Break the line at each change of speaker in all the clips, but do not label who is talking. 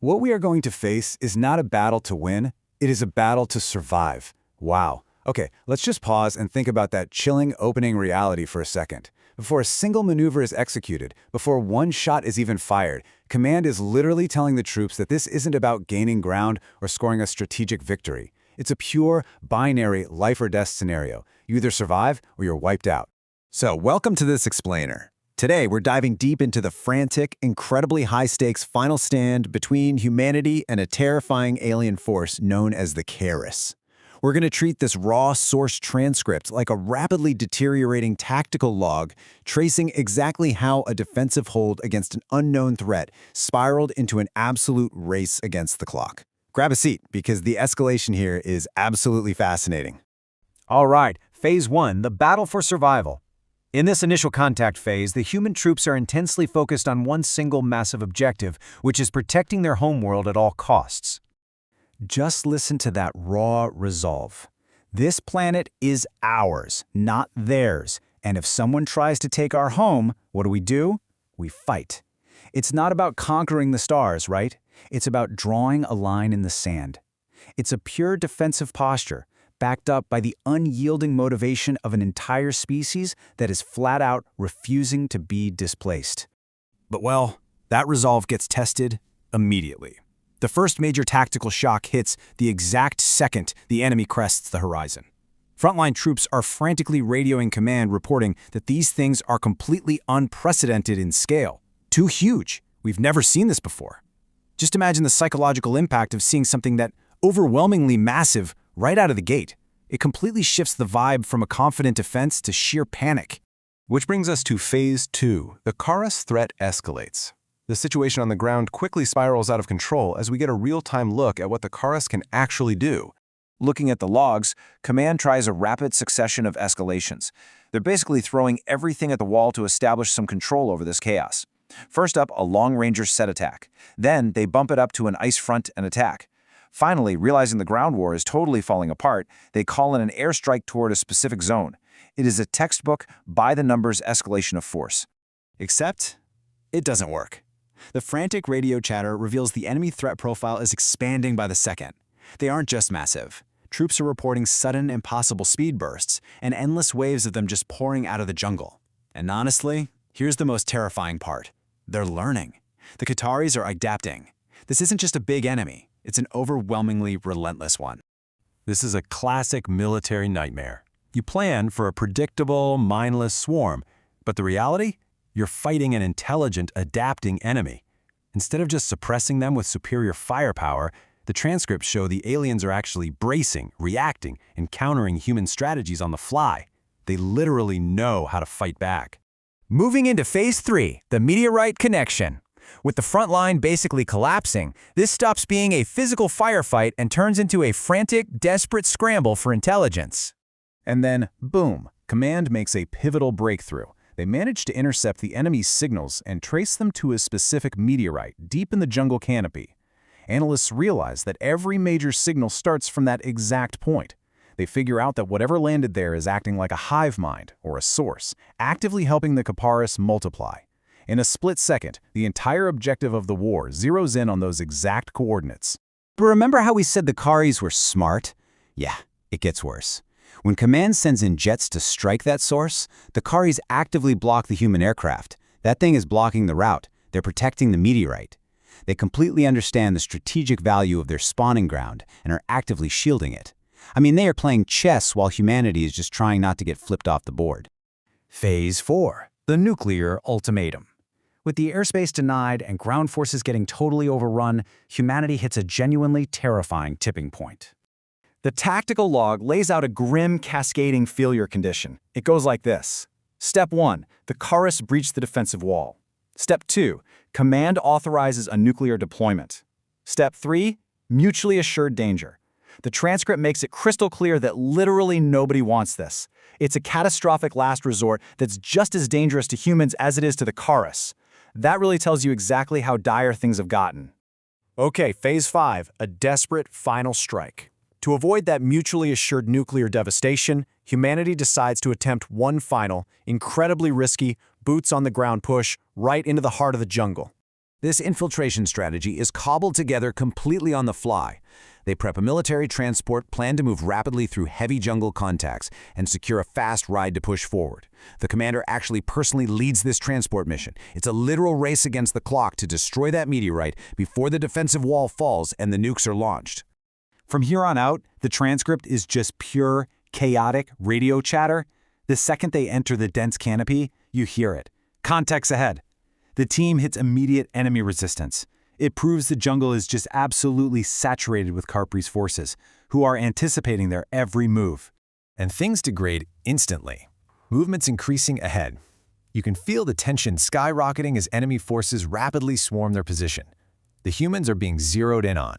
What we are going to face is not a battle to win, it is a battle to survive. Wow. Okay, let's just pause and think about that chilling opening reality for a second. Before a single maneuver is executed, before one shot is even fired, Command is literally telling the troops that this isn't about gaining ground or scoring a strategic victory. It's a pure, binary life or death scenario. You either survive or you're wiped out.
So, welcome to this explainer. Today, we're diving deep into the frantic, incredibly high-stakes final stand between humanity and a terrifying alien force known as the Kaaris. We're going to treat this raw source transcript like a rapidly deteriorating tactical log, tracing exactly how a defensive hold against an unknown threat spiraled into an absolute race against the clock. Grab a seat, because the escalation here is absolutely fascinating.
All right, Phase 1, the battle for survival. In this initial contact phase, the human troops are intensely focused on one single massive objective, which is protecting their homeworld at all costs.
Just listen to that raw resolve. This planet is ours, not theirs. And if someone tries to take our home, what do? We fight. It's not about conquering the stars, right? It's about drawing a line in the sand. It's a pure defensive posture, backed up by the unyielding motivation of an entire species that is flat out refusing to be displaced.
But well, that resolve gets tested immediately. The first major tactical shock hits the exact second the enemy crests the horizon. Frontline troops are frantically radioing command, reporting that these things are completely unprecedented in scale. Too huge. We've never seen this before. Just imagine the psychological impact of seeing something that overwhelmingly massive right out of the gate. It completely shifts the vibe from a confident defense to sheer panic.
Which brings us to Phase 2. The Kaaris threat escalates. The situation on the ground quickly spirals out of control as we get a real-time look at what the Kaaris can actually do.
Looking at the logs, Command tries a rapid succession of escalations. They're basically throwing everything at the wall to establish some control over this chaos. First up, a long-ranger set attack. Then, they bump it up to an ice front and attack. Finally, realizing the ground war is totally falling apart, they call in an airstrike toward a specific zone. It is a textbook, by-the-numbers escalation of force.
Except, it doesn't work. The frantic radio chatter reveals the enemy threat profile is expanding by the second. They aren't just massive. Troops are reporting sudden, impossible speed bursts, and endless waves of them just pouring out of the jungle. And honestly, here's the most terrifying part. They're learning. The Kaaris are adapting. This isn't just a big enemy. It's an overwhelmingly relentless one.
This is a classic military nightmare. You plan for a predictable, mindless swarm, but the reality? You're fighting an intelligent, adapting enemy. Instead of just suppressing them with superior firepower, the transcripts show the aliens are actually bracing, reacting, and countering human strategies on the fly. They literally know how to fight back.
Moving into Phase 3, the meteorite connection. With the front line basically collapsing, this stops being a physical firefight and turns into a frantic, desperate scramble for intelligence.
And then, boom, Command makes a pivotal breakthrough. They manage to intercept the enemy's signals and trace them to a specific meteorite deep in the jungle canopy. Analysts realize that every major signal starts from that exact point. They figure out that whatever landed there is acting like a hive mind, or a source, actively helping the Kaaris multiply. In a split second, the entire objective of the war zeroes in on those exact coordinates.
But remember how we said the Kaaris were smart? Yeah, it gets worse. When Command sends in jets to strike that source, the Kaaris actively block the human aircraft. That thing is blocking the route. They're protecting the meteorite. They completely understand the strategic value of their spawning ground and are actively shielding it. I mean, they are playing chess while humanity is just trying not to get flipped off the board.
Phase 4, the nuclear ultimatum. With the airspace denied and ground forces getting totally overrun, humanity hits a genuinely terrifying tipping point. The tactical log lays out a grim, cascading failure condition. It goes like this. Step 1, the Kaaris breach the defensive wall. Step 2, Command authorizes a nuclear deployment. Step 3, mutually assured danger. The transcript makes it crystal clear that literally nobody wants this. It's a catastrophic last resort that's just as dangerous to humans as it is to the Kaaris. That really tells you exactly how dire things have gotten.
Okay, Phase 5, a desperate final strike. To avoid that mutually assured nuclear devastation, humanity decides to attempt one final, incredibly risky, boots-on-the-ground push right into the heart of the jungle.
This infiltration strategy is cobbled together completely on the fly. They prep a military transport, plan to move rapidly through heavy jungle contacts, and secure a fast ride to push forward. The commander actually personally leads this transport mission. It's a literal race against the clock to destroy that meteorite before the defensive wall falls and the nukes are launched.
From here on out, the transcript is just pure, chaotic radio chatter. The second they enter the dense canopy, you hear it. Context ahead. The team hits immediate enemy resistance. It proves the jungle is just absolutely saturated with Kaaris forces, who are anticipating their every move.
And things degrade instantly. Movements increasing ahead. You can feel the tension skyrocketing as enemy forces rapidly swarm their position. The humans are being zeroed in on.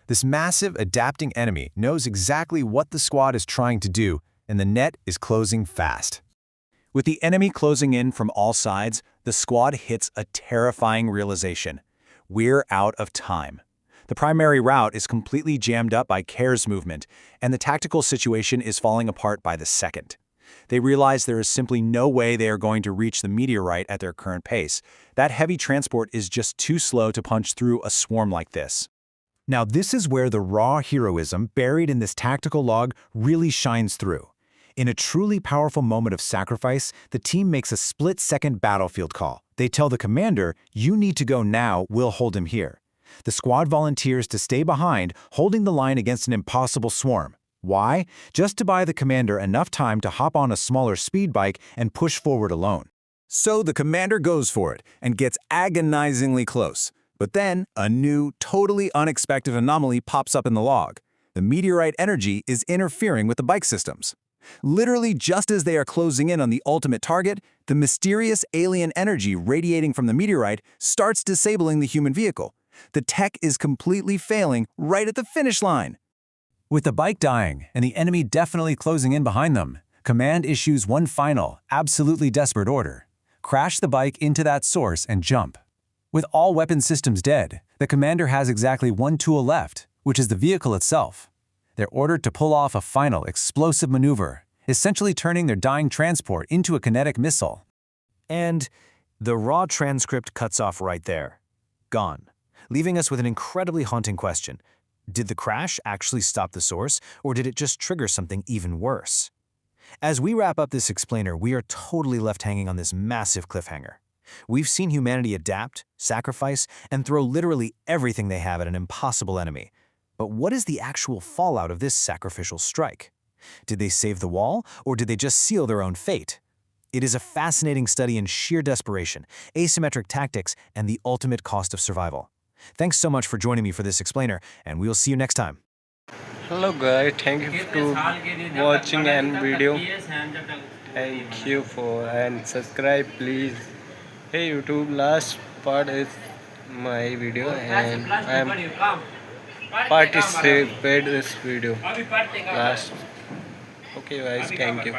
This massive, adapting enemy knows exactly what the squad is trying to do, and the net is closing fast.
With the enemy closing in from all sides, the squad hits a terrifying realization. We're out of time. The primary route is completely jammed up by Kaaris movement, and the tactical situation is falling apart by the second. They realize there is simply no way they are going to reach the meteorite at their current pace. That heavy transport is just too slow to punch through a swarm like this.
Now this is where the raw heroism buried in this tactical log really shines through. In a truly powerful moment of sacrifice, the team makes a split-second battlefield call. They tell the commander, "You need to go now, we'll hold him here." The squad volunteers to stay behind, holding the line against an impossible swarm. Why? Just to buy the commander enough time to hop on a smaller speed bike and push forward alone.
So the commander goes for it and gets agonizingly close. But then, a new, totally unexpected anomaly pops up in the log. The meteorite energy is interfering with the bike systems. Literally just as they are closing in on the ultimate target, the mysterious alien energy radiating from the meteorite starts disabling the human vehicle. The tech is completely failing right at the finish line.
With the bike dying and the enemy definitely closing in behind them, Command issues one final, absolutely desperate order. Crash the bike into that source and jump. With all weapon systems dead, the commander has exactly one tool left, which is the vehicle itself. They're ordered to pull off a final explosive maneuver, essentially turning their dying transport into a kinetic missile.
And the raw transcript cuts off right there. Gone. Leaving us with an incredibly haunting question. Did the crash actually stop the source, or did it just trigger something even worse? As we wrap up this explainer, we are totally left hanging on this massive cliffhanger. We've seen humanity adapt, sacrifice, and throw literally everything they have at an impossible enemy. But what is the actual fallout of this sacrificial strike? Did they save the wall, or did they just seal their own fate? It is a fascinating study in sheer desperation, asymmetric tactics, and the ultimate cost of survival. Thanks so much for joining me for this explainer, and we'll see you next time.
Hello guys, thank you for watching and video. Thank you for and subscribe please. Hey YouTube, last part is my video and I am participate this video last. Okay guys, thank you.